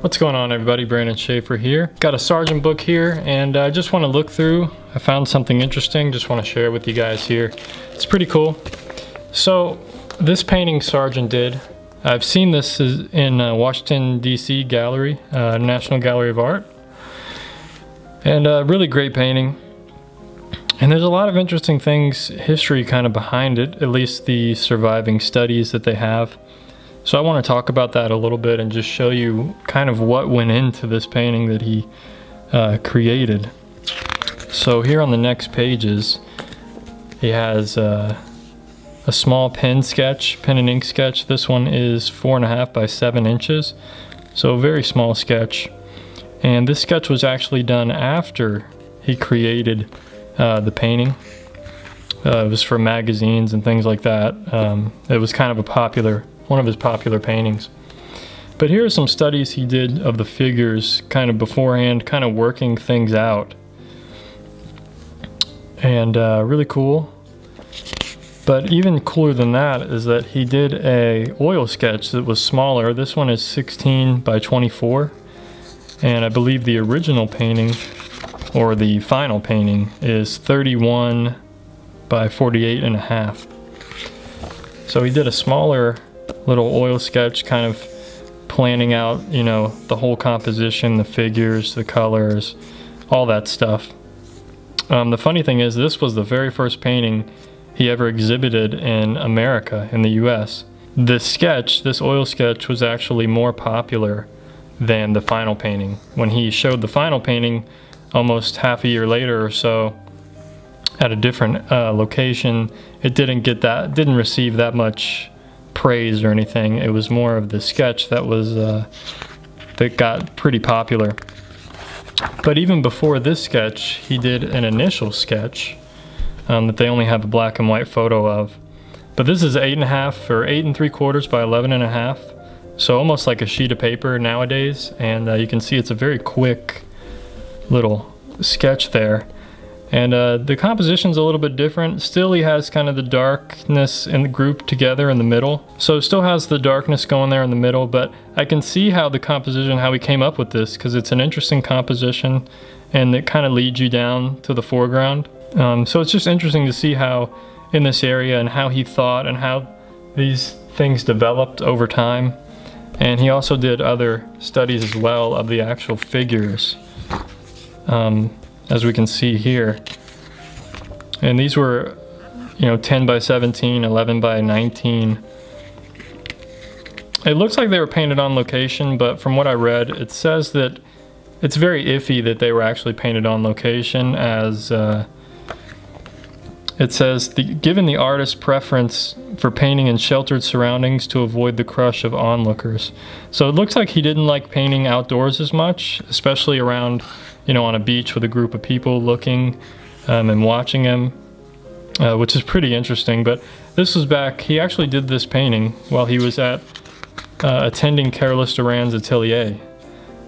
What's going on, everybody? Brandon Schaefer here. Got a Sargent book here, and I just want to look through. I found something interesting, just want to share with you guys here. It's pretty cool. So this painting Sargent did, I've seen this in Washington DC Gallery, National Gallery of Art, and a really great painting. And there's a lot of interesting things, history kind of behind it, at least the surviving studies that they have. So I want to talk about that a little bit and just show you kind of what went into this painting that he created. So here on the next pages, he has a small pen and ink sketch. This one is 4.5 by 7 inches, so a very small sketch. And this sketch was actually done after he created the painting. It was for magazines and things like that. It was kind of one of his popular paintings. But here are some studies he did of the figures kind of beforehand, kind of working things out. And really cool. But even cooler than that is that he did a oil sketch that was smaller. This one is 16 by 24. And I believe the original painting, or the final painting, is 31 by 48.5. So he did a smaller little oil sketch, kind of planning out, you know, the whole composition, the figures, the colors, all that stuff. The funny thing is, this was the very first painting he ever exhibited in America, in the US. This oil sketch was actually more popular than the final painting. When he showed the final painting almost half a year later or so at a different location, it didn't receive that much praise or anything. It was more of the sketch that got pretty popular. But even before this sketch, he did an initial sketch that they only have a black and white photo of. But this is 8.5 or 8 3/4 by 11.5, so almost like a sheet of paper nowadays. And you can see it's a very quick little sketch there. And the composition's a little bit different. Still, he has kind of the darkness in the group together in the middle. So it still has the darkness going there in the middle, but I can see how the composition, how he came up with this, because it's an interesting composition and it kind of leads you down to the foreground. So it's just interesting to see how in this area and how he thought and how these things developed over time. And he also did other studies as well of the actual figures. As we can see here. And these were, 10 by 17, 11 by 19. It looks like they were painted on location, but from what I read, it says that it's very iffy that they were actually painted on location, as it says, given the artist's preference for painting in sheltered surroundings to avoid the crush of onlookers. So it looks like he didn't like painting outdoors as much, especially around, on a beach with a group of people looking and watching him, which is pretty interesting. But this was back, he actually did this painting while he was attending Carolus Duran's atelier.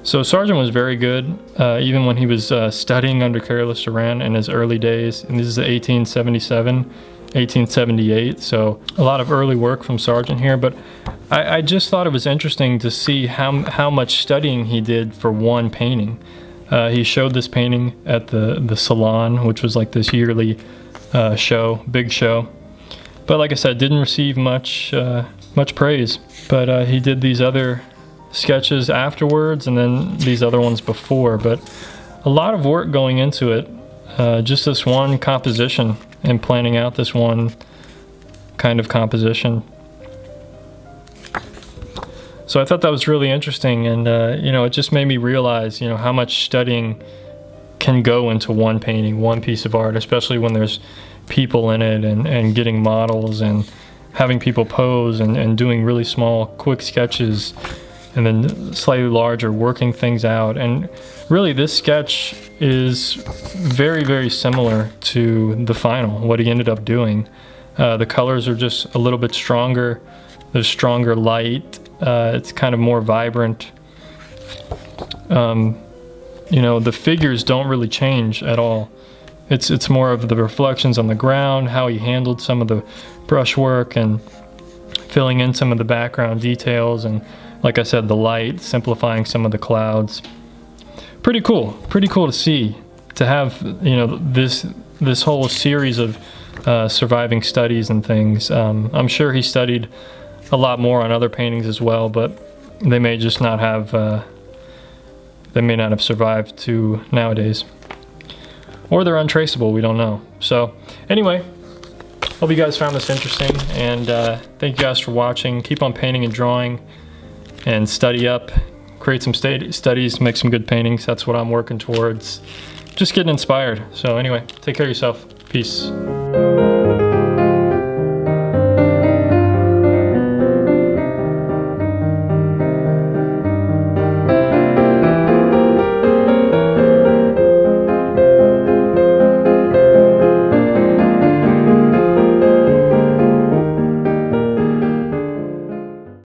So Sargent was very good, even when he was studying under Carolus Duran in his early days. And this is 1877, 1878, so a lot of early work from Sargent here. But I just thought it was interesting to see how much studying he did for one painting. He showed this painting at the Salon, which was like this yearly big show. But like I said, didn't receive much praise. But he did these other sketches afterwards, and then these other ones before. But a lot of work going into it, just this one composition and planning out this one kind of composition. So I thought that was really interesting, and it just made me realize, how much studying can go into one painting, one piece of art, especially when there's people in it, and getting models and having people pose and doing really small, quick sketches, and then slightly larger, working things out. And really, this sketch is very, very similar to the final, what he ended up doing. The colors are just a little bit stronger. There's stronger light. It's kind of more vibrant. The figures don't really change at all. It's more of the reflections on the ground, how he handled some of the brushwork and filling in some of the background details, and like I said, the light, simplifying some of the clouds. Pretty cool to see, to have, you know, this whole series of surviving studies and things. I'm sure he studied a lot more on other paintings as well, but they may just not have, they may not have survived to nowadays. Or they're untraceable, we don't know. So anyway, hope you guys found this interesting, and thank you guys for watching. Keep on painting and drawing, and study up, create some studies, make some good paintings. That's what I'm working towards. Just getting inspired. So anyway, take care of yourself. Peace.